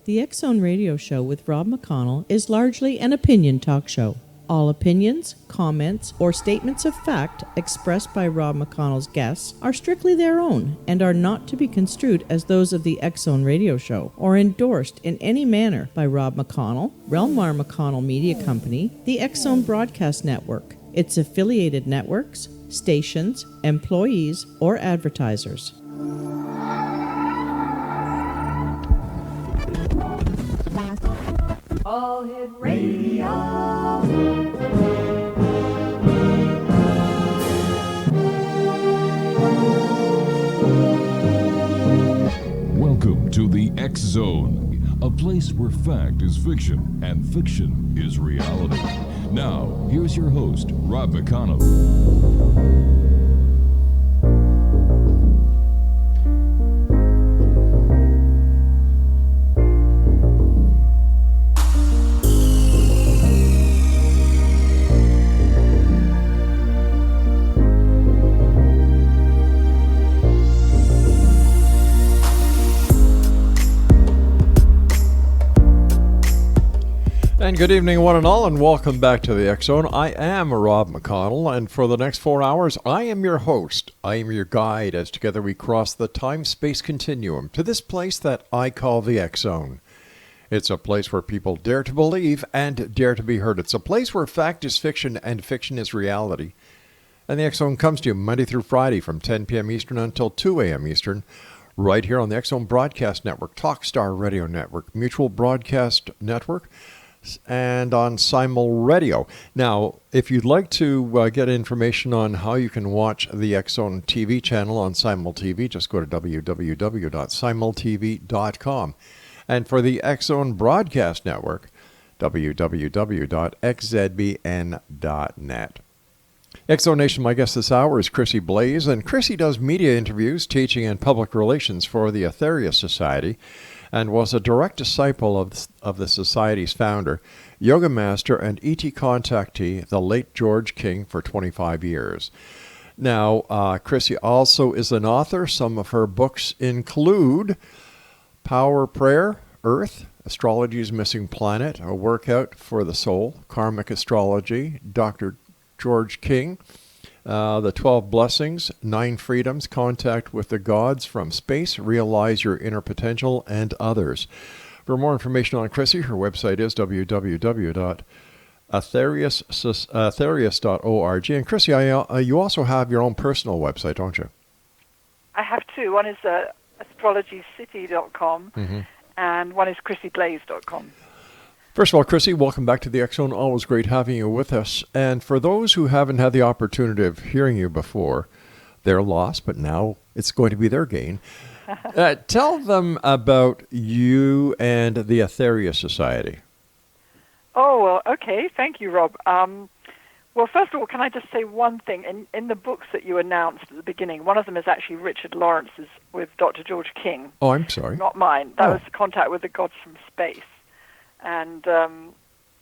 The X Zone Radio Show with Rob McConnell is largely an opinion talk show. All opinions, comments, or statements of fact expressed by Rob McConnell's guests are strictly their own and are not to be construed as those of the X Zone Radio Show or endorsed in any manner by Rob McConnell, rel-mar McConnell Media Company, the X Zone Broadcast Network, its affiliated networks, stations, employees, or advertisers. All Hit Radio. Welcome to the X Zone, a place where fact is fiction and fiction is reality. Now, here's your host, Rob McConnell. And good evening, one and all, and welcome back to the X Zone. I am Rob McConnell, and for the next 4 hours, I am your host. I am your guide as together we cross the time-space continuum to this place that I call the X Zone. It's a place where people dare to believe and dare to be heard. It's a place where fact is fiction and fiction is reality. And the X Zone comes to you Monday through Friday from 10 p.m. Eastern until 2 a.m. Eastern, right here on the X Zone Broadcast Network, Talkstar Radio Network, Mutual Broadcast Network, and on Simul Radio. Now, if you'd like to get information on how you can watch the X Zone TV channel on Simul TV, just go to www.simultv.com. And for the X Zone Broadcast Network, www.xzbn.net. X Zone Nation, my guest this hour is Chrissie Blaze, and Chrissie does media interviews, teaching, and public relations for the Aetherius Society, and was a direct disciple of the Society's founder, yoga master, and ET contactee, the late George King, for 25 years. Now, Chrissie also is an author. Some of her books include Power Prayer, Earth, Astrology's Missing Planet, A Workout for the Soul, Karmic Astrology, Dr. George King, The 12 Blessings, 9 Freedoms, Contact with the Gods from Space, Realize Your Inner Potential, and others. For more information on Chrissie, her website is www.aetherius.org. And Chrissie, you also have your own personal website, don't you? I have two. One is astrologycity.com, and one is chrissieblaze.com. First of all, Chrissie, welcome back to the X Zone. Always great having you with us. And for those who haven't had the opportunity of hearing you before, they're lost, but now it's going to be their gain. Tell them about you and the Aetherius Society. Oh, well, okay. Thank you, Rob. Well, first of all, can I just say one thing? In the books that you announced at the beginning, one of them is actually Richard Lawrence's with Dr. George King. Oh, I'm sorry. Not mine. That was Contact with the Gods from Space. And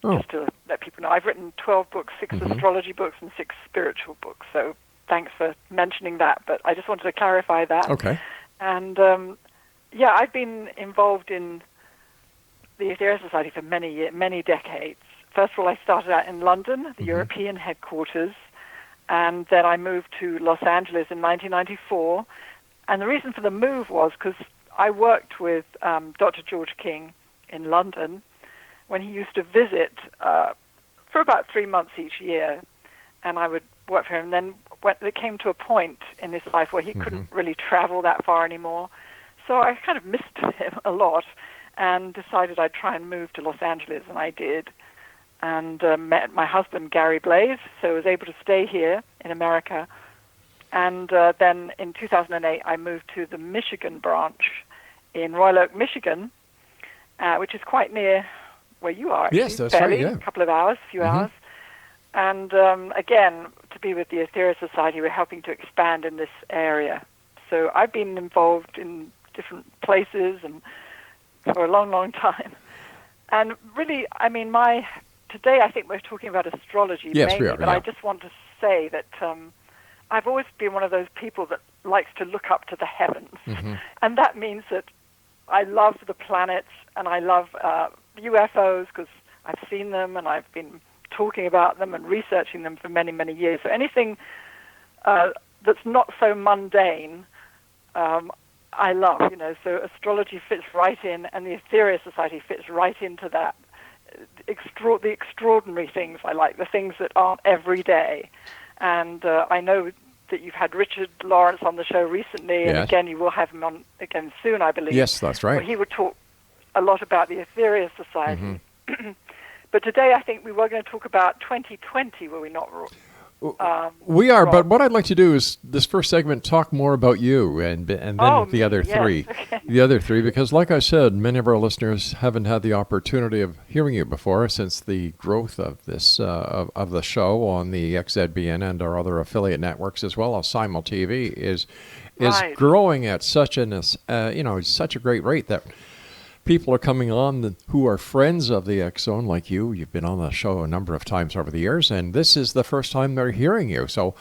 just to let people know, I've written 12 books, 6 astrology books and 6 spiritual books. So thanks for mentioning that. But I just wanted to clarify that. Okay. And, I've been involved in the Aetherius Society for many decades. First of all, I started out in London, the European headquarters, and then I moved to Los Angeles in 1994. And the reason for the move was because I worked with Dr. George King in London when he used to visit for about 3 months each year, and I would work for him. And then it came to a point in his life where he couldn't really travel that far anymore, so I kind of missed him a lot and decided I'd try and move to Los Angeles, and I did, and met my husband, Gary Blaze, so I was able to stay here in America. And then in 2008, I moved to the Michigan branch in Royal Oak, Michigan, which is quite near where you are. Yes, that's barely, right, yeah. A couple of hours, a few hours. And again, to be with the Aetherius Society, we're helping to expand in this area. So I've been involved in different places and for a long, long time. And really, I mean, my today I think we're talking about astrology Yes, mainly, we are, but yeah. I just want to say that I've always been one of those people that likes to look up to the heavens. Mm-hmm. And that means that I love the planets and I love UFOs because I've seen them and I've been talking about them and researching them for many, many years. So anything that's not so mundane, I love, So astrology fits right in, and the Aetherius Society fits right into that. The extraordinary things I like, the things that aren't every day. And I know that you've had Richard Lawrence on the show recently, and Yes. again you will have him on again soon, I believe. Yes, that's right. Where he would talk a lot about the Aetherius Society. Mm-hmm. But today I think we were going to talk about 2020, were we not? We are, Rob. but what I'd like to do is this first segment talk more about you and then the other yes, three. okay. The other three, because like I said, many of our listeners haven't had the opportunity of hearing you before since the growth of this of the show on the XZBN and our other affiliate networks, as well as Simul TV, is Right. growing at such such a great rate that people are coming on who are friends of the X Zone, like you. You've been on the show a number of times over the years, and this is the first time they're hearing you. So,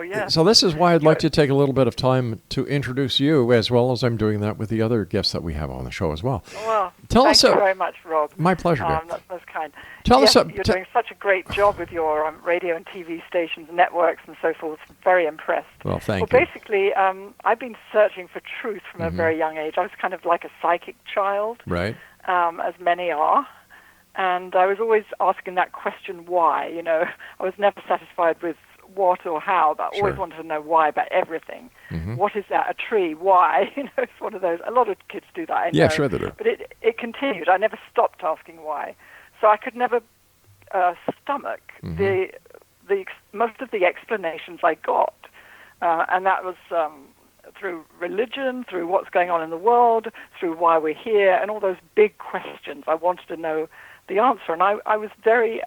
Yes. So this is why I'd like to take a little bit of time to introduce you, as well as I'm doing that with the other guests that we have on the show as well. Well, Tell thank us you very much, Rob. My pleasure, dear. That's kind. Tell us Yes, a- you're t- doing such a great job with your radio and TV stations, networks, and so forth. I'm very impressed. Well, thank Well, you. basically, I've been searching for truth from a very young age. I was kind of like a psychic child, Right. as many are. And I was always asking that question, why? I was never satisfied with what or how, but I always Sure. wanted to know why about everything. Mhm. What is that? A tree? Why? It's one of those. A lot of kids do that, I know. Yeah, sure they do. But it continued. I never stopped asking why. So I could never stomach most of the explanations I got. And that was through religion, through what's going on in the world, through why we're here, and all those big questions. I wanted to know the answer. And I was very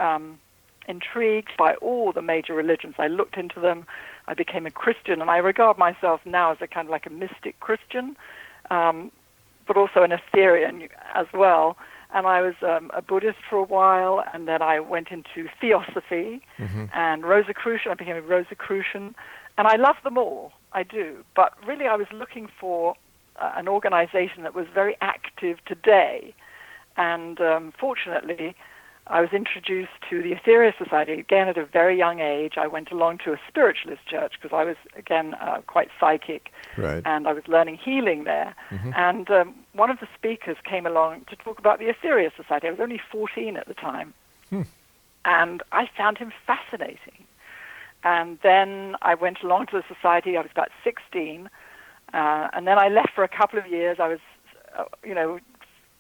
intrigued by all the major religions. I looked into them. I became a Christian, and I regard myself now as a kind of like a mystic Christian, but also an Aetherian as well. And I was a Buddhist for a while, and then I went into Theosophy and Rosicrucian. I became a Rosicrucian, and I love them all. I do. But really I was looking for an organization that was very active today. And fortunately, I was introduced to the Aetherius Society, again, at a very young age. I went along to a spiritualist church because I was, again, quite psychic. Right. And I was learning healing there. And one of the speakers came along to talk about the Aetherius Society. I was only 14 at the time. And I found him fascinating. And then I went along to the society. I was about 16. And then I left for a couple of years. I was,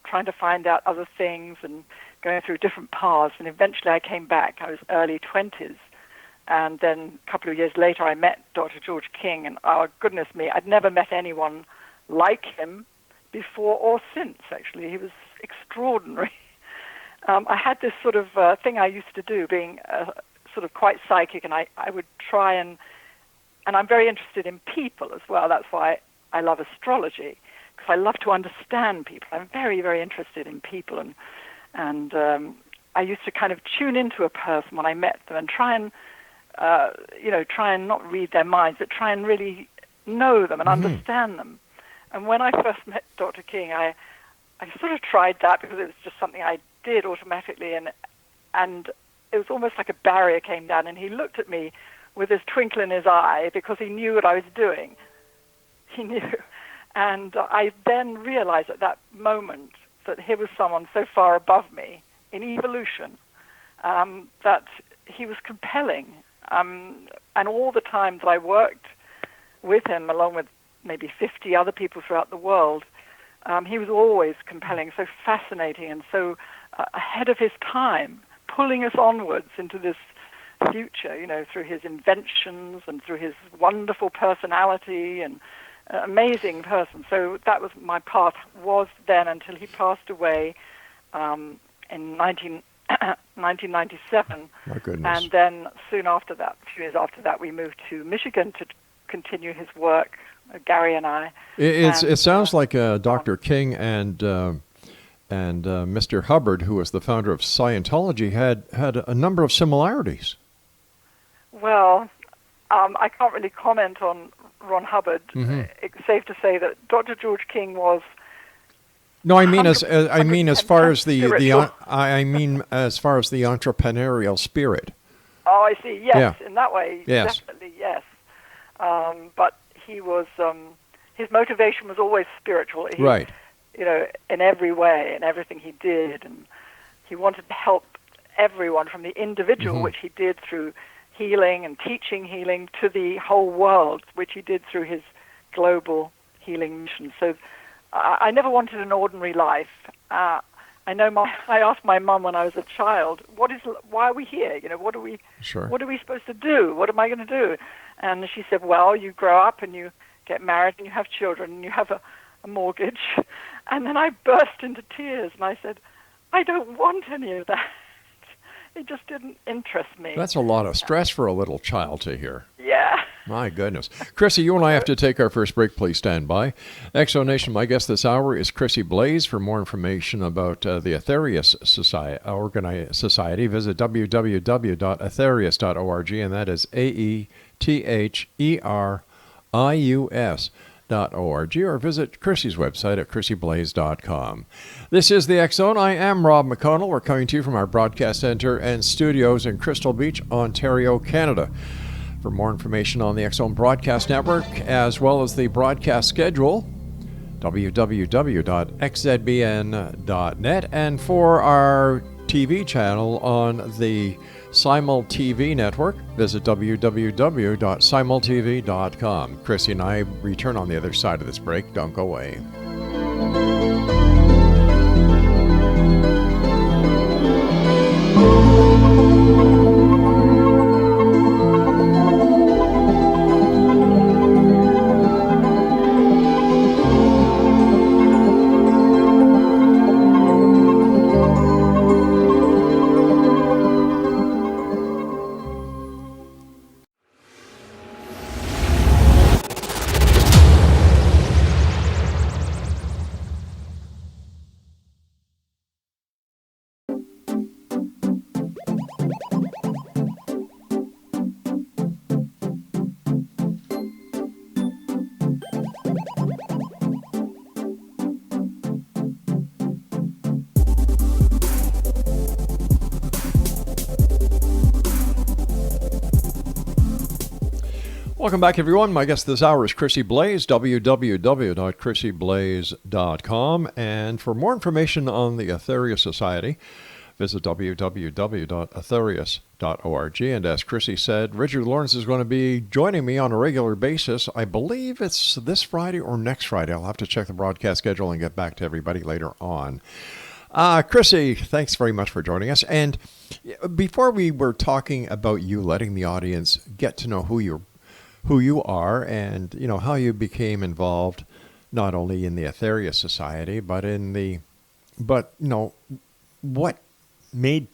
trying to find out other things and going through different paths. And eventually I came back. I was early 20s. And then a couple of years later, I met Dr. George King. And, oh, goodness me, I'd never met anyone like him before or since, actually. He was extraordinary. I had this sort of thing I used to do, being sort of quite psychic, and I would try and I'm very interested in people as well. That's why I love astrology, because I love to understand people. I'm very, very interested in people, and I used to kind of tune into a person when I met them and try and not read their minds, but try and really know them and understand them. And when I first met Dr. King, I sort of tried that because it was just something I did automatically, and it was almost like a barrier came down, and he looked at me with this twinkle in his eye because he knew what I was doing. He knew. And I then realized at that moment that he was someone so far above me in evolution that he was compelling. And all the time that I worked with him, along with maybe 50 other people throughout the world, he was always compelling, so fascinating and so ahead of his time, pulling us onwards into this future, through his inventions and through his wonderful personality and amazing person. So that was my path, was then until he passed away in 1997. My goodness. And then soon after that, a few years after that, we moved to Michigan to continue his work, Gary and I. It sounds like Dr. King and Mr. Hubbard, who was the founder of Scientology, had a number of similarities. Well, I can't really comment on Ron Hubbard. It's safe to say that Dr. George King was. No, I mean as far as the entrepreneurial spirit. Oh, I see. Yes, Yeah. in that way, Yes. definitely yes. But he was. His motivation was always spiritual. Right. In every way, in everything he did, and he wanted to help everyone, from the individual, which he did through healing and teaching healing, to the whole world, which he did through his global healing mission. So I never wanted an ordinary life. I asked my mum when I was a child, why are we here? What are we supposed to do? What am I going to do? And she said, well, you grow up and you get married and you have children and you have a mortgage. And then I burst into tears and I said, I don't want any of that. It just didn't interest me. That's a lot of stress for a little child to hear. Yeah. My goodness. Chrissie, you and I have to take our first break. Please stand by. Exonation, my guest this hour is Chrissie Blaze. For more information about the Aetherius Society, visit www.aetherius.org, and that is AETHERIUS.org, or visit Chrissie's website at chrissieblaze.com. This is the X Zone. I am Rob McConnell. We're coming to you from our broadcast center and studios in Crystal Beach, Ontario, Canada. For more information on the X Zone Broadcast Network, as well as the broadcast schedule, www.xzbn.net, and for our TV channel on the Simul TV network, visit www.simultv.com. Chrissie and I return on the other side of this break. Don't go away. Welcome back, everyone. My guest this hour is Chrissie Blaze, www.chrissieblaze.com. And for more information on the Aetherius Society, visit www.aetherius.org. And as Chrissie said, Richard Lawrence is going to be joining me on a regular basis. I believe it's this Friday or next Friday. I'll have to check the broadcast schedule and get back to everybody later on. Chrissie, thanks very much for joining us. And before we were talking about you, letting the audience get to know who you are and, how you became involved not only in the Aetherius Society, but what made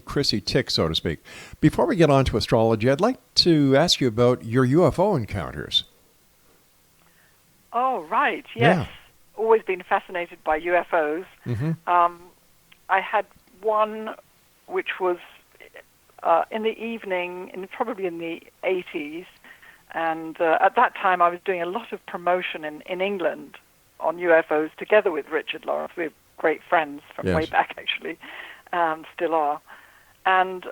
Chrissie tick, so to speak. Before we get on to astrology, I'd like to ask you about your UFO encounters. Oh, right, yes. Yeah. Always been fascinated by UFOs. I had one which was in the evening, probably in the 80s, and at that time I was doing a lot of promotion in England on UFOs together with Richard Lawrence. We're great friends from way back, actually, still are. And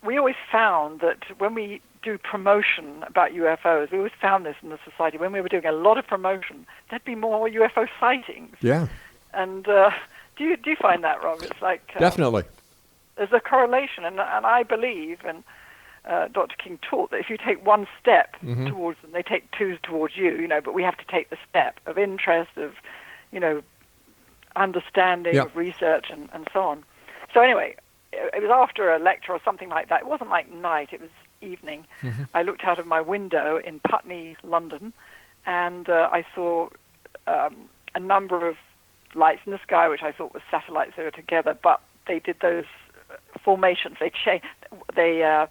we always found that when we do promotion about UFOs, we always found this in the society, when we were doing a lot of promotion, there'd be more UFO sightings. Yeah. And do you find that, Rob? It's like... Definitely. There's a correlation, and I believe, and Dr. King taught, that if you take one step towards them, they take two towards you, but we have to take the step of interest, of, understanding, of research, and so on. So anyway, it was after a lecture or something like that. It wasn't like night, it was evening. I looked out of my window in Putney, London, and I saw a number of lights in the sky, which I thought were satellites that were together, but they did those formations. They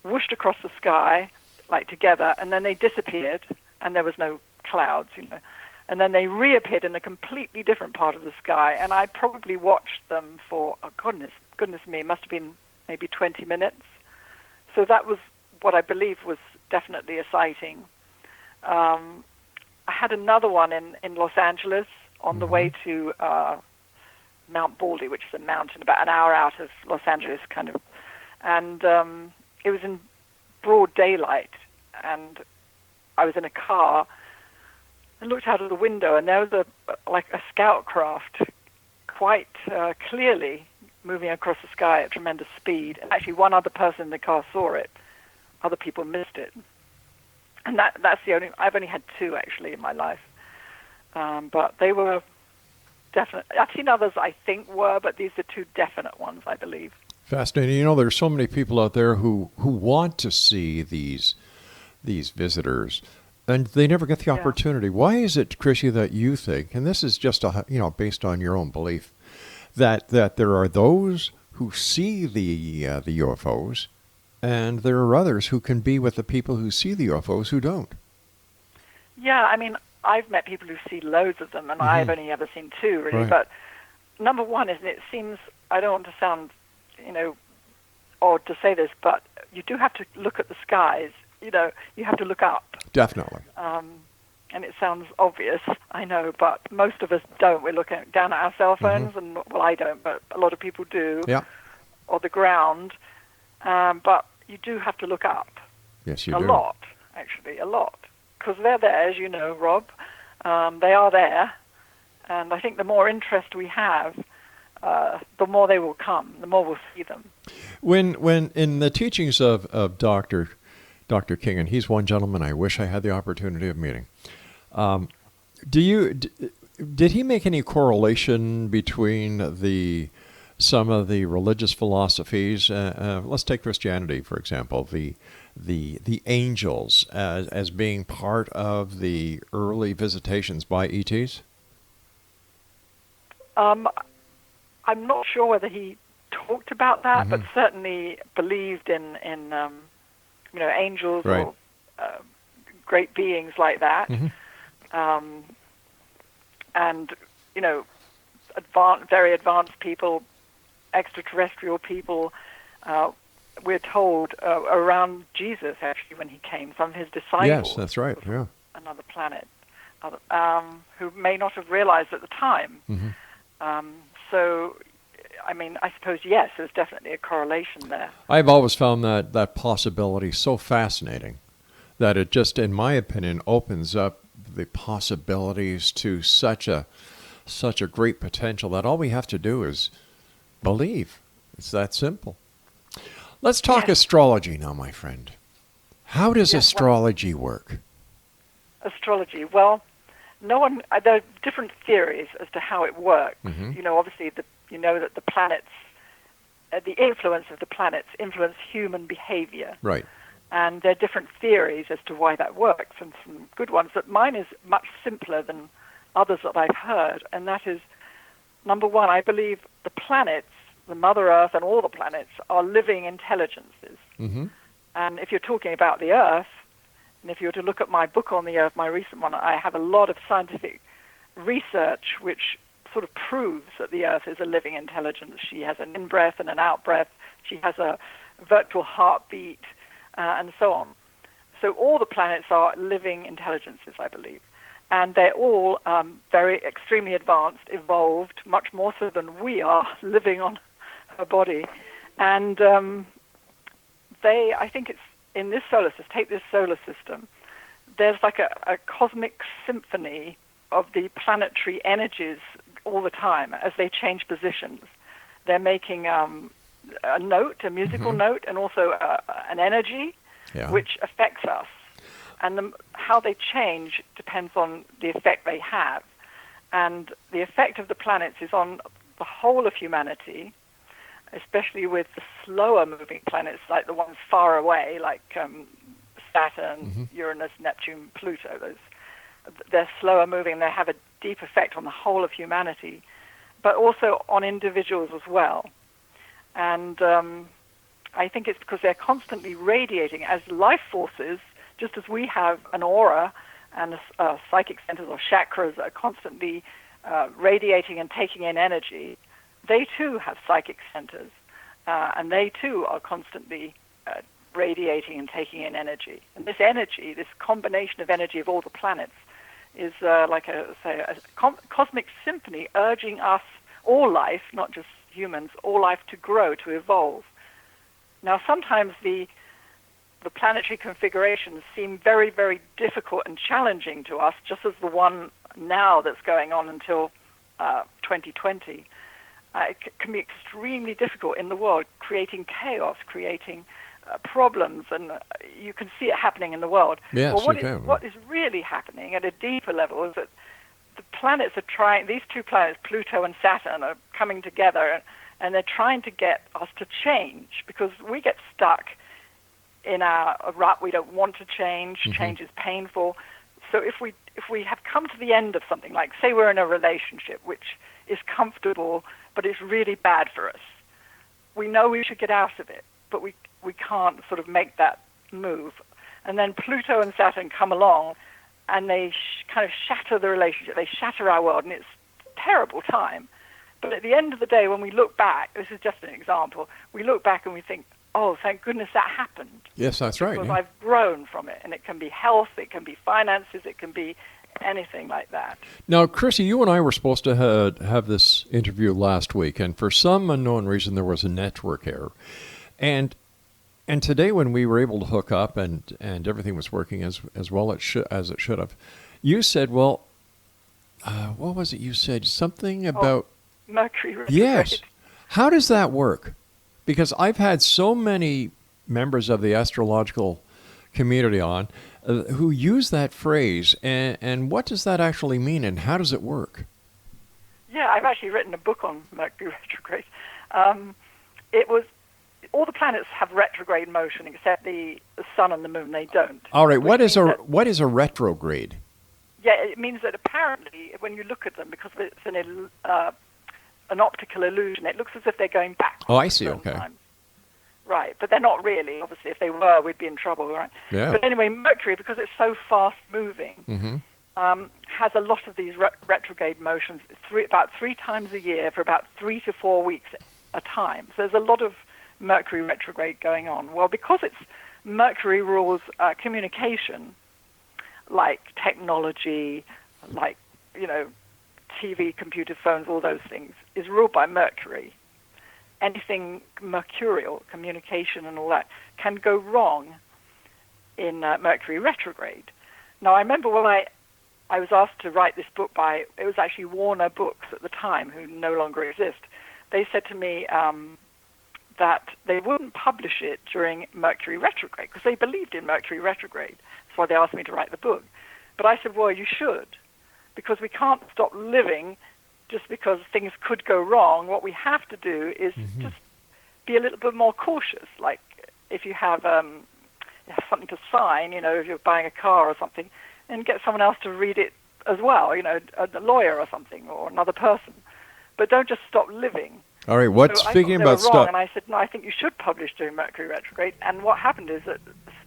whooshed across the sky, like together, and then they disappeared, and there was no clouds, and then they reappeared in a completely different part of the sky, and I probably watched them for, oh, goodness me, it must have been maybe 20 minutes. So that was what I believe was definitely a sighting. I had another one in Los Angeles on the way to Mount Baldy, which is a mountain about an hour out of Los Angeles, kind of. And it was in broad daylight, and I was in a car and looked out of the window, and there was a scout craft quite clearly moving across the sky at tremendous speed. And actually, one other person in the car saw it. Other people missed it. And that's the only... I've only had two, actually, in my life. But they were definite. I've seen others, I think, but these are two definite ones, I believe. Fascinating. You know, there's so many people out there who want to see these visitors, and they never get the opportunity. Why is it, Chrissie, that you think, and this is just based on your own belief, that there are those who see the UFOs, and there are others who can be with the people who see the UFOs who don't? Yeah, I mean, I've met people who see loads of them, and I've only ever seen two, really. Right. But number one is, it seems, I don't want to sound, odd to say this, but you do have to look at the skies. You have to look up. Definitely. And it sounds obvious, I know, but most of us don't. We're looking down at our cell phones, and, well, I don't, but a lot of people do. Yeah. Or the ground. But you do have to look up. Yes, you do. A lot, actually, a lot. Because they're there, as you know, Rob. They are there. And I think the more interest we have, the more they will come, the more we'll see them. When in the teachings of Dr. King, and he's one gentleman I wish I had the opportunity of meeting, did he make any correlation between some of the religious philosophies? Let's take Christianity, for example, the angels as being part of the early visitations by ETs? I'm not sure whether he talked about that, but certainly believed in angels, right, or great beings like that. And very advanced people, extraterrestrial people. We're told around Jesus, actually, when he came, some of his disciples. Yes, that's right. Yeah. Another planet, who may not have realized at the time. So, I mean, I suppose, yes, there's definitely a correlation there. I've always found that possibility so fascinating that it just, in my opinion, opens up the possibilities to such a great potential that all we have to do is believe. It's that simple. Let's talk astrology now, my friend. How does astrology work? Astrology, well, there are different theories as to how it works. Obviously, that the planets, the influence of the planets influence human behavior. Right. And there are different theories as to why that works, and some good ones. But mine is much simpler than others that I've heard, and that is, number one, I believe the planets, the Mother Earth and all the planets, are living intelligences. And if you're talking about the Earth, and if you were to look at my book on the Earth, my recent one, I have a lot of scientific research which sort of proves that the Earth is a living intelligence. She has an in-breath and an out-breath. She has a virtual heartbeat, and so on. So all the planets are living intelligences, I believe. And they're all very extremely advanced, evolved, much more so than we are, living on a body. And I think it's in this solar system, take this solar system, there's like a cosmic symphony of the planetary energies all the time as they change positions. They're making a note, a musical note, and also an energy, which affects us. And how they change depends on the effect they have. And the effect of the planets is on the whole of humanity, especially with the slower-moving planets, like the ones far away, like Saturn, Uranus, Neptune, Pluto. They're slower-moving. They have a deep effect on the whole of humanity, but also on individuals as well. And I think it's because they're constantly radiating as life forces. Just as we have an aura and psychic centers or chakras that are constantly radiating and taking in energy, they too have psychic centers, and they too are constantly radiating and taking in energy. And this energy, this combination of energy of all the planets, is like a cosmic symphony urging us, all life, not just humans, all life to grow, to evolve. Now, sometimes the planetary configurations seem very, very difficult and challenging to us, just as the one now that's going on until 2020. It can be extremely difficult in the world, creating chaos, creating problems, and you can see it happening in the world. Yes, well, what is really happening at a deeper level is that the planets are trying, these two planets, Pluto and Saturn, are coming together, and they're trying to get us to change, because we get stuck in a rut. We don't want to change. Change is painful. So if we have come to the end of something, like say we're in a relationship which is comfortable but it's really bad for us, we know we should get out of it, but we can't sort of make that move. And then Pluto and Saturn come along, and they kind of shatter the relationship. They shatter our world, and it's a terrible time. But at the end of the day, when we look back, this is just an example, we look back and we think, oh, thank goodness that happened. Yes, that's right. Because Yeah. I've grown from it. And it can be health, it can be finances, it can be anything like that. Now, Chrissie, you and I were supposed to have this interview last week, and for some unknown reason, there was a network error. And today, when we were able to hook up and everything was working as well as it should have, you said, well, what was it you said? Something about... Mercury retrograde. Yes. How does that work? Because I've had so many members of the astrological community on who use that phrase, and what does that actually mean, and how does it work? Yeah, I've actually written a book on Mercury retrograde. It was... all the planets have retrograde motion except the sun and the moon. They don't. All right. What is a retrograde? Yeah, it means that apparently when you look at them, because it's an optical illusion, it looks as if they're going back. Oh, I see. Okay. Times. Right, but they're not really. Obviously, if they were, we'd be in trouble, right? Yeah. But anyway, Mercury, because it's so fast-moving, has a lot of these retrograde motions about 3 times a year for about 3 to 4 weeks at a time. So there's a lot of Mercury retrograde going on. Well, because Mercury rules communication, like technology, like, TV, computer, phones, all those things, is ruled by Mercury. Anything mercurial, communication and all that, can go wrong in Mercury retrograde. Now, I remember when I was asked to write this book it was actually Warner Books at the time, who no longer exist. They said to me that they wouldn't publish it during Mercury retrograde because they believed in Mercury retrograde. That's why they asked me to write the book. But I said, well, you should, because we can't stop living just because things could go wrong. What we have to do is just be a little bit more cautious. Like if you have something to sign, if you're buying a car or something, and get someone else to read it as well, a lawyer or something, or another person. But don't just stop living. All right, speaking about stuff... And I said, no, I think you should publish during Mercury retrograde. And what happened is that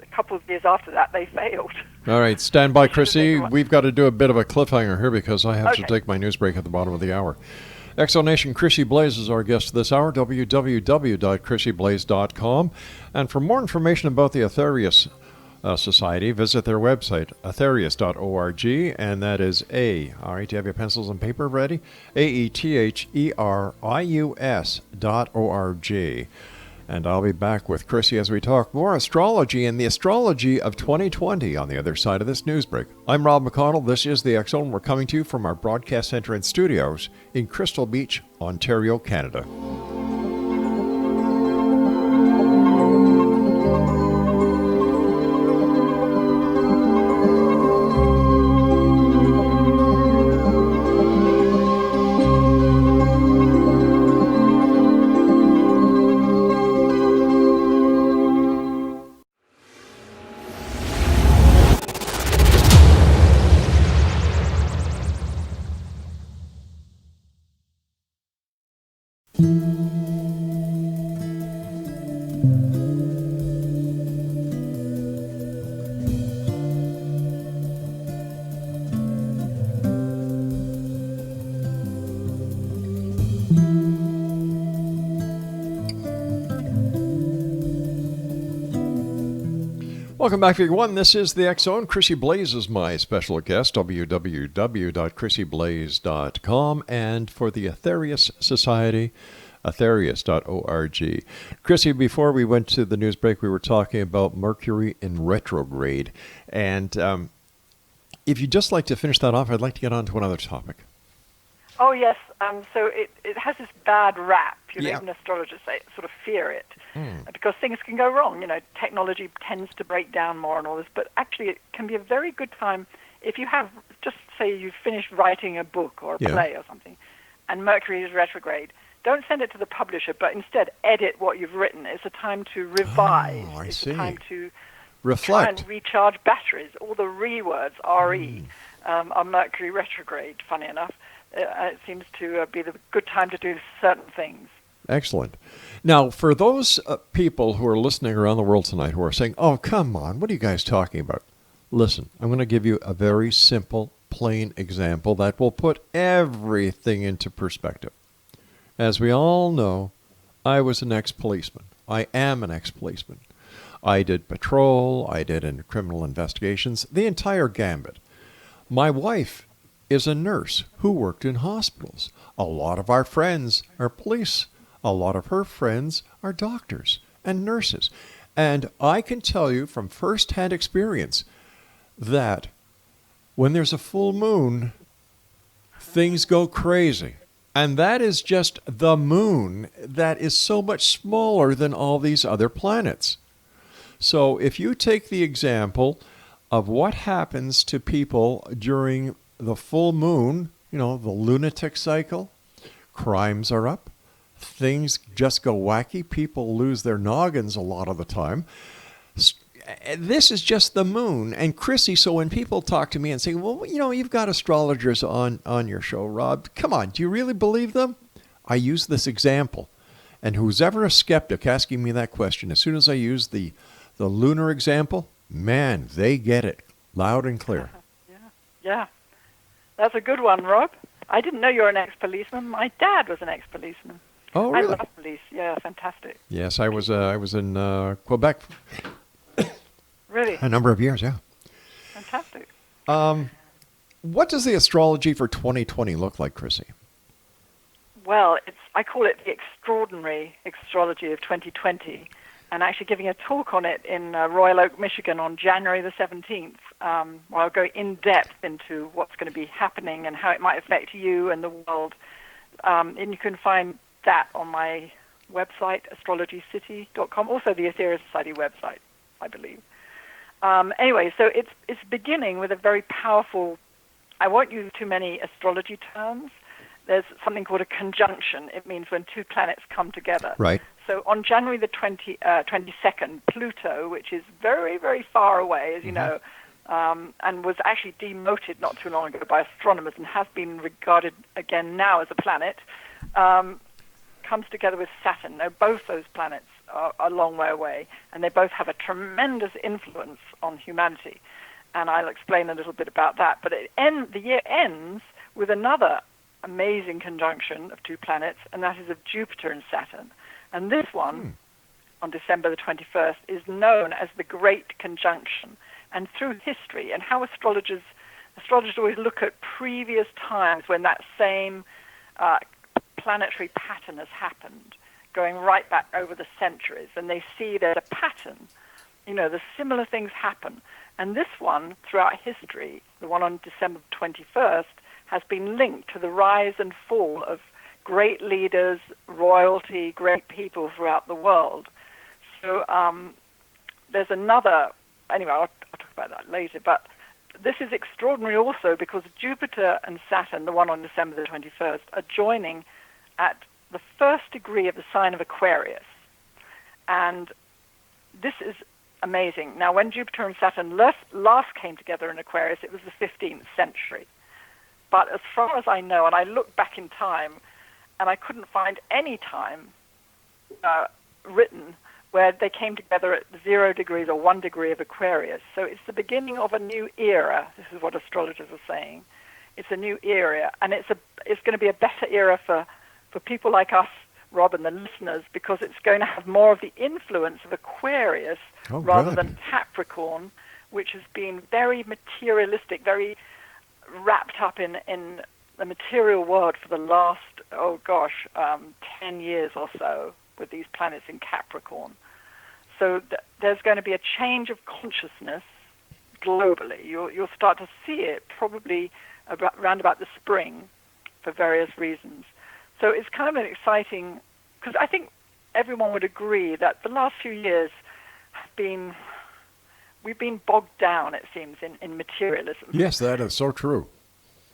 a couple of years after that, they failed. All right, stand by, Chrissie. We've got to do a bit of a cliffhanger here because I have to take my news break at the bottom of the hour. Exonation Chrissie Blaze is our guest this hour, www.chrissieblaze.com. And for more information about the Aetherius Society, visit their website, aetherius.org, and that is all right, do you have your pencils and paper ready? aetherius.org. And I'll be back with Chrissie as we talk more astrology and the astrology of 2020 on the other side of this news break. I'm Rob McConnell. This is the X Zone. We're coming to you from our broadcast center and studios in Crystal Beach, Ontario, Canada. Welcome back, everyone. This is the X Zone. Chrissie Blaze is my special guest, www.chrissieblaze.com, and for the Aetherius Society, aetherius.org. Chrissie, before we went to the news break, we were talking about Mercury in retrograde. And if you'd just like to finish that off, I'd like to get on to another topic. Oh, yes. So it has this bad rap. Yeah. Even astrologers sort of fear it because things can go wrong. Technology tends to break down more and all this, but actually it can be a very good time if you have, just say you finished writing a book or a play or something, and Mercury is retrograde. Don't send it to the publisher, but instead edit what you've written. It's a time to revise. Oh, I it's see. a time to Reflect. try and recharge batteries. All the re-words, R-E, are Mercury retrograde, funny enough. It seems to be the good time to do certain things. Excellent. Now, for those people who are listening around the world tonight who are saying, oh, come on, what are you guys talking about? Listen, I'm going to give you a very simple, plain example that will put everything into perspective. As we all know, I was an ex-policeman. I am an ex-policeman. I did patrol, I did in criminal investigations, the entire gambit. My wife is a nurse who worked in hospitals. A lot of our friends are police. A lot of her friends are doctors and nurses. And I can tell you from first-hand experience that when there's a full moon, things go crazy. And that is just the moon that is so much smaller than all these other planets. So if you take the example of what happens to people during the full moon, the lunatic cycle, crimes are up, things just go wacky, people lose their noggins a lot of the time. This is just the moon. And Chrissie, so when people talk to me and say, well, you've got astrologers on your show, Rob, come on, do you really believe them? I use this example. And who's ever a skeptic asking me that question, as soon as I use the lunar example, man, they get it loud and clear. Yeah. That's a good one, Rob. I didn't know you were an ex-policeman. My dad was an ex-policeman. Oh, really? I love police. Yeah, fantastic. Yes, I was in Quebec. Really? A number of years, yeah. Fantastic. What does the astrology for 2020 look like, Chrissie? Well, I call it the extraordinary astrology of 2020, and actually giving a talk on it in Royal Oak, Michigan on January the 17th, where I'll go in depth into what's going to be happening and how it might affect you and the world. And you can find that on my website, astrologycity.com, also the Aetherius Society website, I believe. Anyway, so it's beginning with a very powerful, I won't use too many astrology terms. There's something called a conjunction. It means when two planets come together. Right. So on January the 22nd, Pluto, which is very, very far away, as you know, and was actually demoted not too long ago by astronomers and has been regarded again now as a planet, comes together with Saturn. Now, both those planets are a long way away, and they both have a tremendous influence on humanity. And I'll explain a little bit about that. But the year ends with another amazing conjunction of two planets, and that is of Jupiter and Saturn. And this one, on December the 21st, is known as the Great Conjunction. And through history, and how astrologers always look at previous times when that same planetary pattern has happened, going right back over the centuries, and they see there's a pattern. The similar things happen. And this one, throughout history, the one on December 21st, has been linked to the rise and fall of great leaders, royalty, great people throughout the world. So there's another, anyway, I'll talk about that later, but this is extraordinary also because Jupiter and Saturn, the one on December the 21st, are joining at the first degree of the sign of Aquarius. And this is amazing. Now, when Jupiter and Saturn last came together in Aquarius, it was the 15th century. But as far as I know, and I looked back in time, and I couldn't find any time written where they came together at 0 degrees or 1 degree of Aquarius. So it's the beginning of a new era. This is what astrologers are saying. It's a new era, and it's going to be a better era for people like us Rob and the listeners, because it's going to have more of the influence of Aquarius rather than Capricorn, which has been very materialistic, very wrapped up in the material world for the last, 10 years or so with these planets in Capricorn. So there's going to be a change of consciousness globally. You'll start to see it probably around about the spring for various reasons. So it's kind of an exciting, because I think everyone would agree that the last few years we've been bogged down, it seems, in materialism. Yes, that is so true.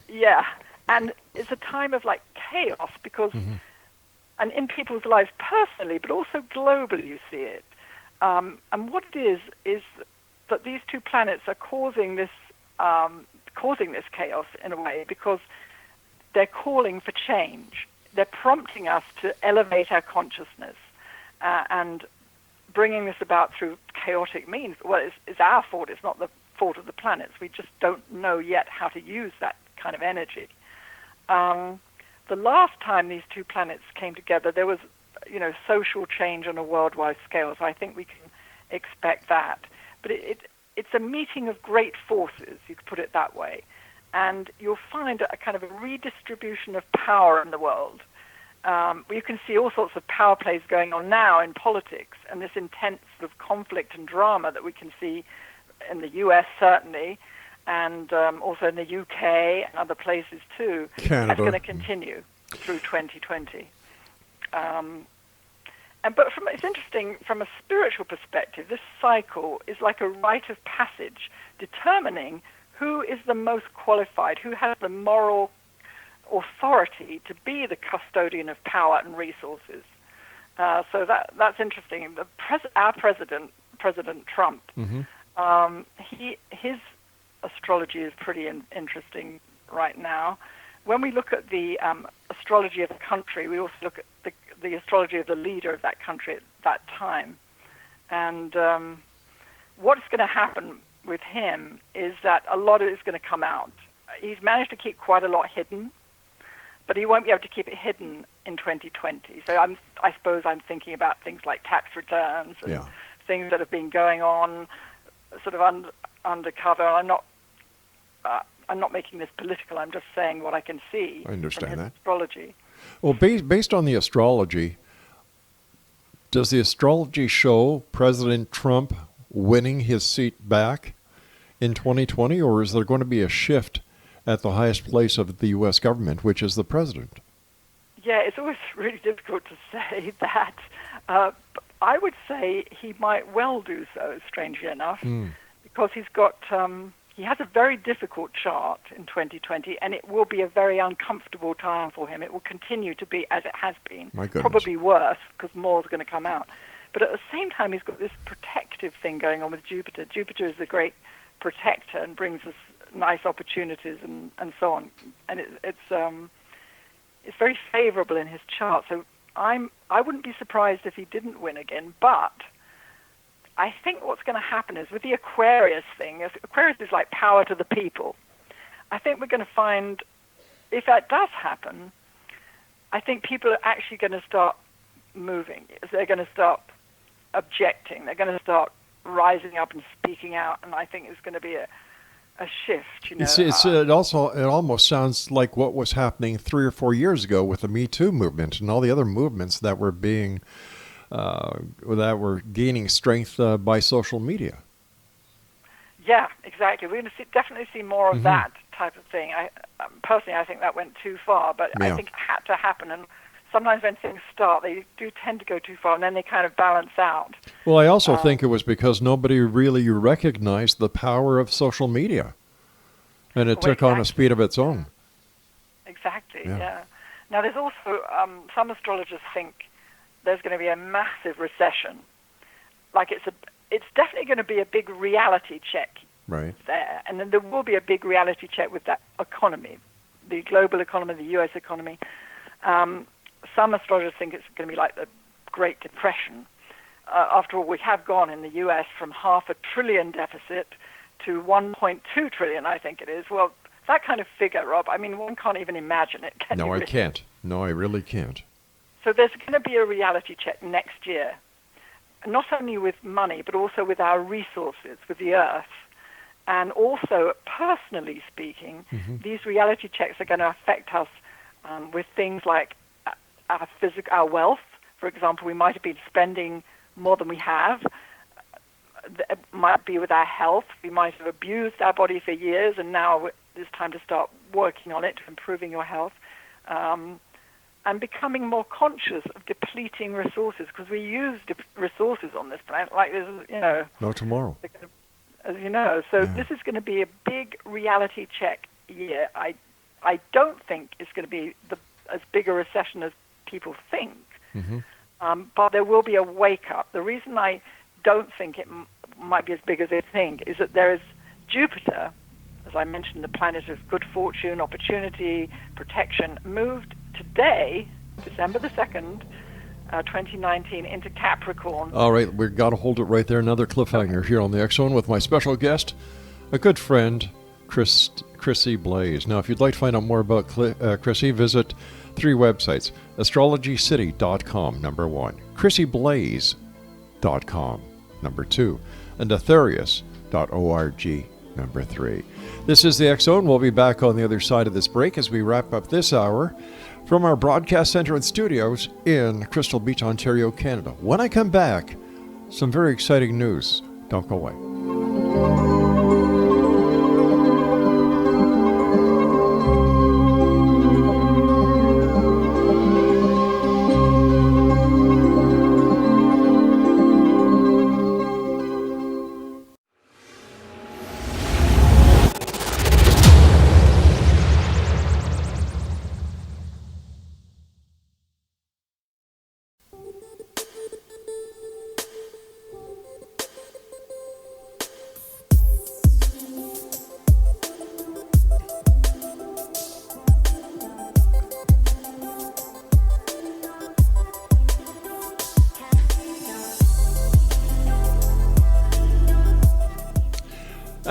Yeah, and it's a time of like chaos because, and in people's lives personally, but also globally, you see it. And what it is that these two planets are causing this chaos in a way because they're calling for change. They're prompting us to elevate our consciousness and bringing this about through chaotic means. Well, it's our fault. It's not the fault of the planets. We just don't know yet how to use that kind of energy. The last time these two planets came together, there was, social change on a worldwide scale. So I think we can expect that. But it's a meeting of great forces, you could put it that way. And you'll find a kind of a redistribution of power in the world. You can see all sorts of power plays going on now in politics, and this intense sort of conflict and drama that we can see in the U.S. certainly, and also in the UK and other places too. Canada. That's going to continue through 2020. But it's interesting from a spiritual perspective. This cycle is like a rite of passage, determining who is the most qualified, who has the moral authority to be the custodian of power and resources. So that's interesting. Our President Trump, his astrology is pretty interesting right now. When we look at the astrology of a country, we also look at the astrology of the leader of that country at that time. And what's going to happen with him is that a lot of it is going to come out. He's managed to keep quite a lot hidden, but he won't be able to keep it hidden in 2020. So I suppose I'm thinking about things like tax returns and things that have been going on sort of undercover. I'm not making this political. I'm just saying what I can see. I understand from his that. Astrology. Well, based on the astrology, does the astrology show President Trump winning his seat back in 2020, or is there going to be a shift at the highest place of the U.S. government, which is the president? Yeah, it's always really difficult to say that. But I would say he might well do so, strangely enough, because he's got he has a very difficult chart in 2020, and it will be a very uncomfortable time for him. It will continue to be as it has been, My goodness. Probably worse because more is going to come out. But at the same time, he's got this protective thing going on with Jupiter. Jupiter is the great protector and brings us nice opportunities and so on. And it's very favorable in his chart. So I wouldn't be surprised if he didn't win again. But I think what's going to happen is with the Aquarius thing, Aquarius is like power to the people. I think we're going to find, if that does happen, I think people are actually going to start moving. They're going to start objecting. They're going to start rising up and speaking out. And I think it's going to be a shift. It almost sounds like what was happening 3 or 4 years ago with the Me Too movement and all the other movements that were gaining strength by social media. Yeah, exactly. We're going to definitely see more of that type of thing. Personally, I think that went too far, but I think it had to happen. And sometimes when things start, they do tend to go too far, and then they kind of balance out. Well, I also think it was because nobody really recognized the power of social media, and it took on a speed of its own. Exactly, yeah. Now, there's also, some astrologers think there's going to be a massive recession. Like it's definitely going to be a big reality check there. And then there will be a big reality check with that economy, the global economy, the U.S. economy. Some astrologers think it's going to be like the Great Depression. After all, we have gone in the U.S. from $500 billion deficit to 1.2 trillion, I think it is. Well, that kind of figure, Rob, I mean, one can't even imagine it. No, I can't. No, I really can't. So there's going to be a reality check next year, not only with money, but also with our resources, with the earth. And also, personally speaking, these reality checks are going to affect us with things like our wealth. For example, we might have been spending more than we have. It might be with our health. We might have abused our body for years, and now it's time to start working on it, improving your health, and becoming more conscious of depleting resources, because we use resources on this planet like this, No tomorrow. As you know. So this is going to be a big reality check year. I don't think it's going to be as big a recession as people think, but there will be a wake-up. The reason I don't think it might be as big as they think is that there is Jupiter, as I mentioned, the planet of good fortune, opportunity, protection, moved today, December the 2nd, 2019, into Capricorn. All right, we've got to hold it right there. Another cliffhanger here on the X Zone with my special guest, a good friend, Chrissie Blaze. Now, if you'd like to find out more about Chrissie, visit 3 websites: astrologycity.com, number 1, chrissieblaze.com, number 2, and aetherius.org, number 3. This is the X Zone. We'll be back on the other side of this break as we wrap up this hour from our broadcast center and studios in Crystal Beach, Ontario, Canada. When I come back, some very exciting news. Don't go away.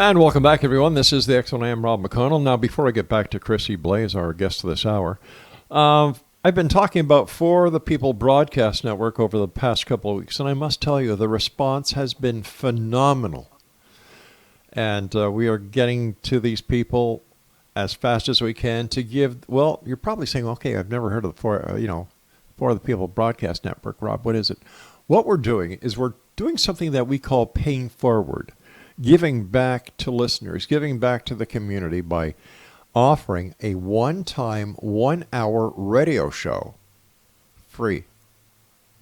And welcome back, everyone. This is the X Zone. I am Rob McConnell. Now, before I get back to Chrissie Blaze, our guest this hour, I've been talking about For the People Broadcast Network over the past couple of weeks, and I must tell you, the response has been phenomenal. And we are getting to these people as fast as we can to give, well, you're probably saying, okay, I've never heard of the For the People Broadcast Network. Rob, what is it? What we're doing is we're doing something that we call paying forward. Giving back to listeners, giving back to the community by offering a one-time, 1-hour radio show, free.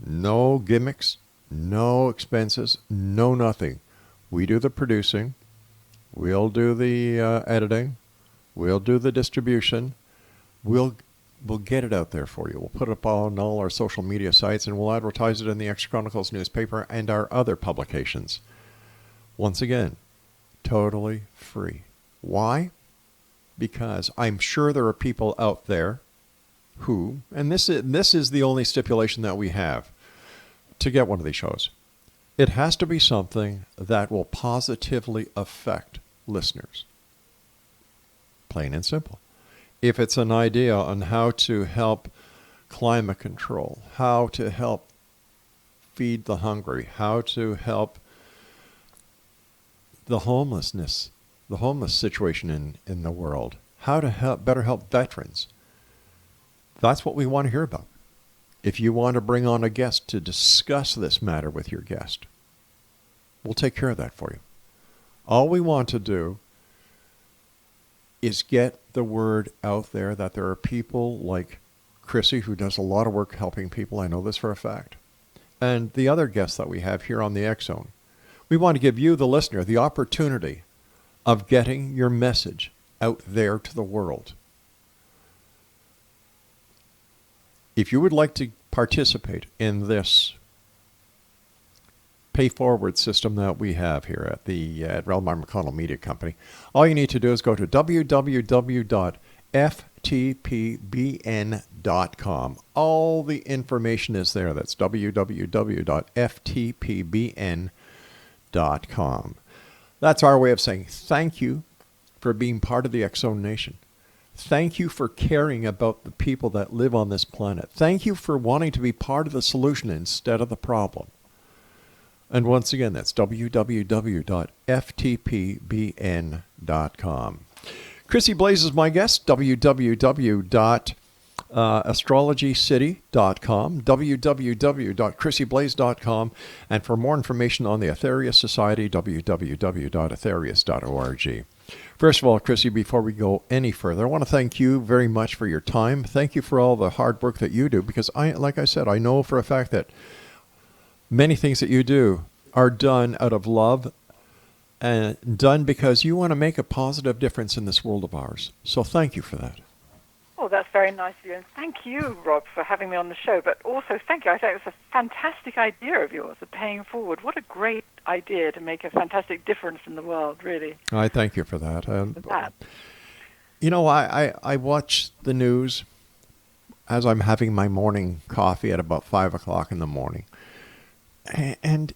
No gimmicks, no expenses, no nothing. We do the producing, we'll do the editing, we'll do the distribution, we'll get it out there for you. We'll put it up on all our social media sites, and we'll advertise it in the X Chronicles newspaper and our other publications. Once again, totally free. Why? Because I'm sure there are people out there who, and this is the only stipulation that we have to get one of these shows. It has to be something that will positively affect listeners. Plain and simple. If it's an idea on how to help climate control, how to help feed the hungry, how to help the homeless situation in the world, how to better help veterans. That's what we want to hear about. If you want to bring on a guest to discuss this matter with your guest, we'll take care of that for you. All we want to do is get the word out there that there are people like Chrissie, who does a lot of work helping people. I know this for a fact. And the other guests that we have here on the X Zone. We want to give you, the listener, the opportunity of getting your message out there to the world. If you would like to participate in this pay forward system that we have here at the rel-mar McConnell Media Company, all you need to do is go to www.ftpbn.com. All the information is there. That's www.ftpbn.com. That's our way of saying thank you for being part of the X Zone Nation. Thank you for caring about the people that live on this planet. Thank you for wanting to be part of the solution instead of the problem. And once again, that's www.ftpbn.com. Chrissie Blaze is my guest, www.astrologycity.com, www.chrissieblaze.com, and for more information on the Aetherius Society, www.aetherius.org. First of all, Chrissie, before we go any further, I want to thank you very much for your time. Thank you for all the hard work that you do, because like I said, I know for a fact that many things that you do are done out of love and done because you want to make a positive difference in this world of ours. So thank you for that. Oh, that's very nice of you. And thank you, Rob, for having me on the show. But also, thank you. I think it was a fantastic idea of yours, of paying forward. What a great idea to make a fantastic difference in the world, really. I thank you for that. You know, I watch the news as I'm having my morning coffee at about 5 o'clock in the morning. And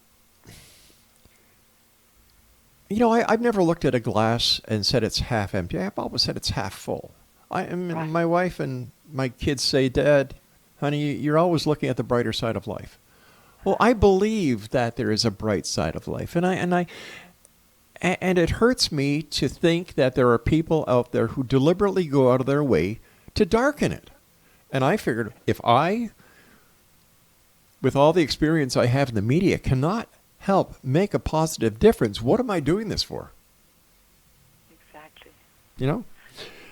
you know, I've never looked at a glass and said it's half empty. I've always said it's half full. My wife and my kids say, Dad, honey, you're always looking at the brighter side of life. Well, I believe that there is a bright side of life, and it hurts me to think that there are people out there who deliberately go out of their way to darken it. And I figured if I, with all the experience I have in the media, cannot help make a positive difference, what am I doing this for? Exactly. You know?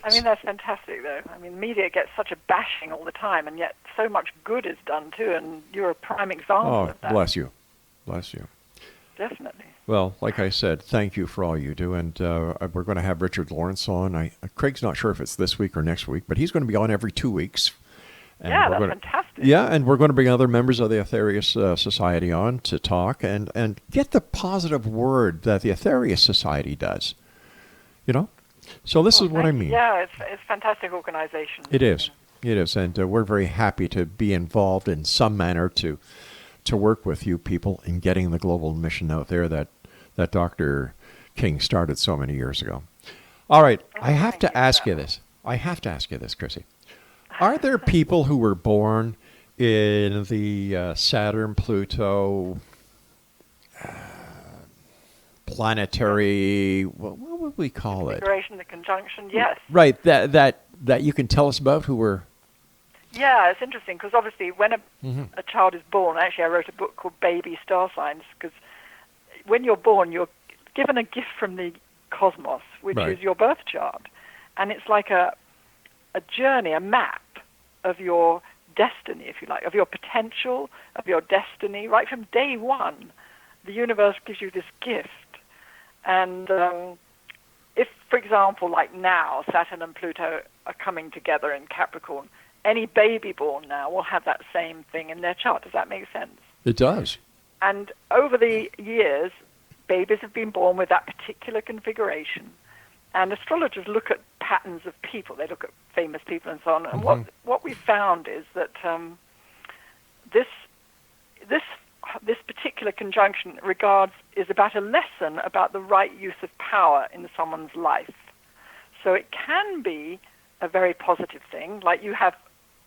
I mean, that's fantastic, though. I mean, media gets such a bashing all the time, and yet so much good is done, too, and you're a prime example of that. Bless you. Bless you. Definitely. Well, like I said, thank you for all you do, and we're going to have Richard Lawrence on. Craig's not sure if it's this week or next week, but he's going to be on every 2 weeks. And yeah, that's fantastic. Yeah, and we're going to bring other members of the Aetherius Society on to talk and get the positive word that the Aetherius Society does. You know? So this is what I mean. Yeah, it's a fantastic organization. It is. It is, and we're very happy to be involved in some manner to work with you people in getting the global mission out there that Dr. King started so many years ago. All right, I have to ask you this. Chrissie. Are there people who were born in the Saturn, Pluto, planetary, what would we call it? Configuration, the conjunction, yes. Right, that you can tell us about who were... Yeah, it's interesting because obviously when a child is born, actually I wrote a book called Baby Star Signs, because when you're born, you're given a gift from the cosmos, which is your birth chart. And it's like a journey, a map of your destiny, if you like, of your potential, of your destiny. Right from day one, the universe gives you this gift. And if, for example, like now, Saturn and Pluto are coming together in Capricorn, any baby born now will have that same thing in their chart. Does that make sense? It does. And over the years, babies have been born with that particular configuration. And astrologers look at patterns of people. They look at famous people and so on. And what we found is that this particular conjunction is about a lesson about the right use of power in someone's life. So it can be a very positive thing, like you have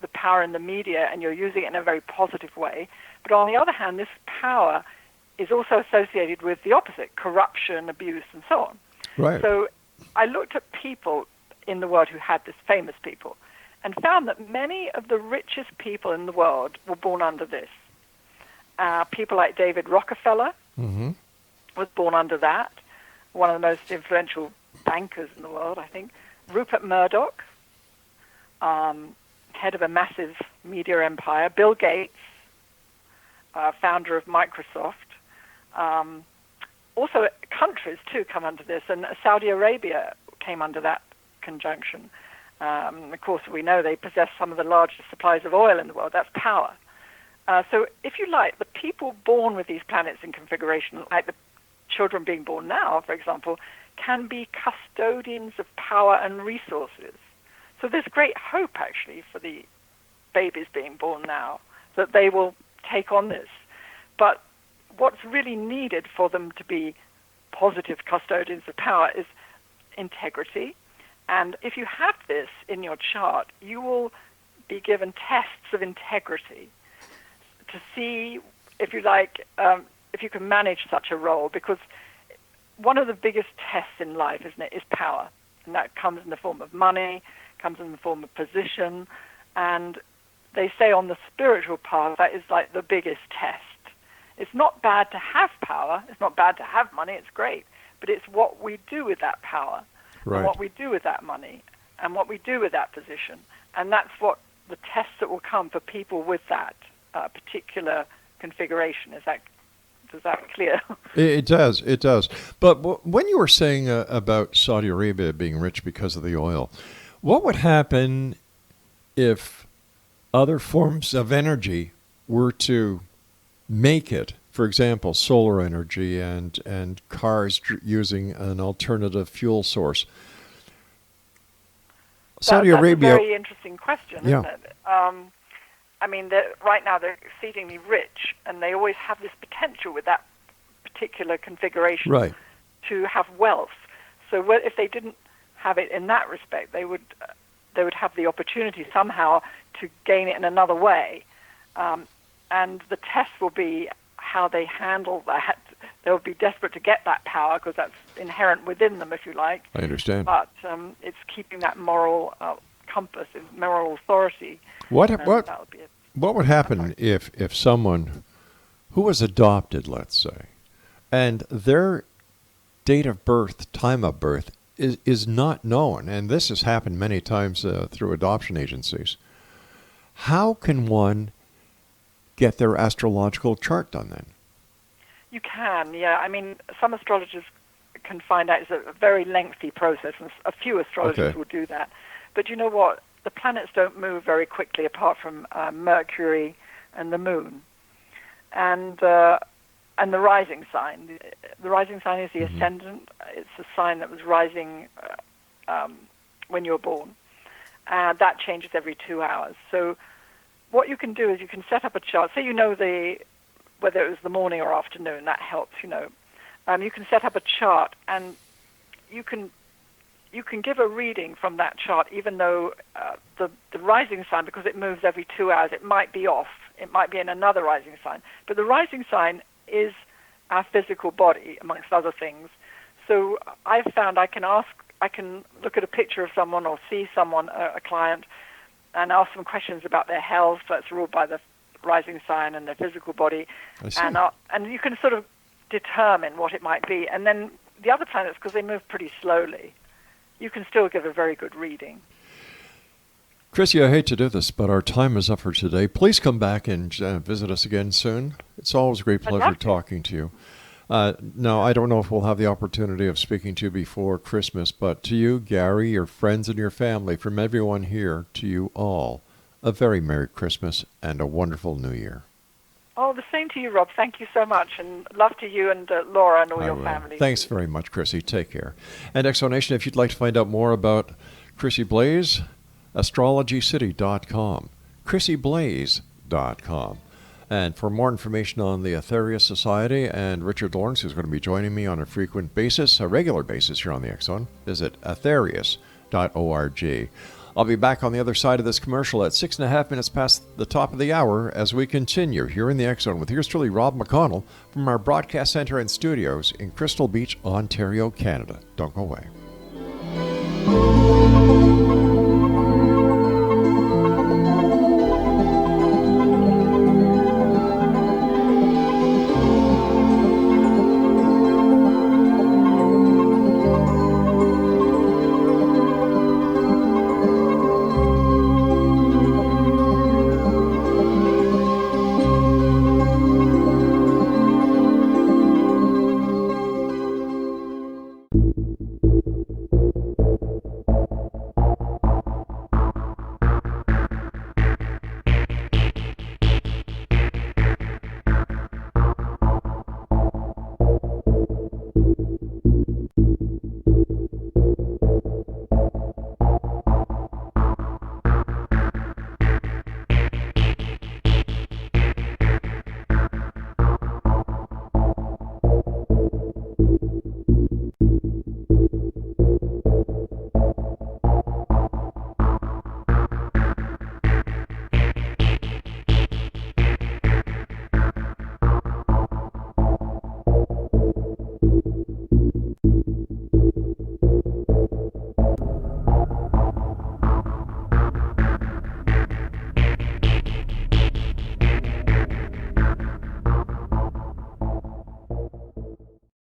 the power in the media and you're using it in a very positive way. But on the other hand, this power is also associated with the opposite, corruption, abuse, and so on. Right. So I looked at people in the world who had this, famous people, and found that many of the richest people in the world were born under this. People like David Rockefeller was born under that, one of the most influential bankers in the world, I think. Rupert Murdoch, head of a massive media empire. Bill Gates, founder of Microsoft. Also, countries, too, come under this, and Saudi Arabia came under that conjunction. Of course, we know they possess some of the largest supplies of oil in the world. That's power. So, if you like, the people born with these planets in configuration, like the children being born now, for example, can be custodians of power and resources. So there's great hope, actually, for the babies being born now, that they will take on this. But what's really needed for them to be positive custodians of power is integrity And if you have this in your chart, you will be given tests of integrity to see, if you like, if you can manage such a role, because one of the biggest tests in life, isn't it, is power. And that comes in the form of money, comes in the form of position, and they say on the spiritual path, that is like the biggest test. It's not bad to have power, it's not bad to have money, it's great, but it's what we do with that power, Right. and what we do with that money, and what we do with that position. And that's what the tests that will come for people with that particular configuration. Is that clear? It does. It does. But when you were saying about Saudi Arabia being rich because of the oil, what would happen if other forms of energy were to make it? For example, solar energy and cars using an alternative fuel source. Saudi Arabia. That's a very interesting question, Yeah. isn't it? I mean, right now they're exceedingly rich, and they always have this potential with that particular configuration Right. to have wealth. So if they didn't have it in that respect, they would have the opportunity somehow to gain it in another way. And the test will be how they handle that. They'll be desperate to get that power because that's inherent within them, if you like. I understand. But it's keeping that moral compass, moral authority. What that would be it. What would happen if someone who was adopted, let's say, and their date of birth, time of birth, is not known, and this has happened many times through adoption agencies. How can one get their astrological chart done then? You can, yeah. I mean, some astrologers can find out it's a very lengthy process, and a few astrologers will do that. But you know what? The planets don't move very quickly apart from Mercury and the Moon. And the rising sign. The rising sign is the ascendant. It's a sign that was rising when you were born. That changes every 2 hours. So what you can do is you can set up a chart. Say you know whether it was the morning or afternoon. That helps, you know. You can set up a chart, and you can give a reading from that chart, even though the rising sign, because it moves every 2 hours, it might be off. It might be in another rising sign. But the rising sign is our physical body, amongst other things. So I've found I can look at a picture of someone or see someone, a client, and ask them questions about their health. That's ruled by the rising sign and their physical body. I see. And you can sort of determine what it might be. And then the other planets, because they move pretty slowly, you can still give a very good reading. Chrissie, I hate to do this, but our time is up for today. Please come back and visit us again soon. It's always a great pleasure talking to you. Now, I don't know if we'll have the opportunity of speaking to you before Christmas, but to you, Gary, your friends, and your family, from everyone here, to you all, a very Merry Christmas and a wonderful New Year. Oh, the same to you, Rob. Thank you so much, and love to you and Laura and all your family. Thanks very much, Chrissie. Take care. And Exonation, if you'd like to find out more about Chrissie Blaze, astrologycity.com, chrissieblaze.com. And for more information on the Aetherius Society and Richard Lawrence, who's going to be joining me on a frequent basis, a regular basis here on the X-Zone, visit aetherius.org. I'll be back on the other side of this commercial at 6.5 minutes past the top of the hour as we continue here in the X-Zone with yours truly, Rob McConnell, from our broadcast center and studios in Crystal Beach, Ontario, Canada. Don't go away.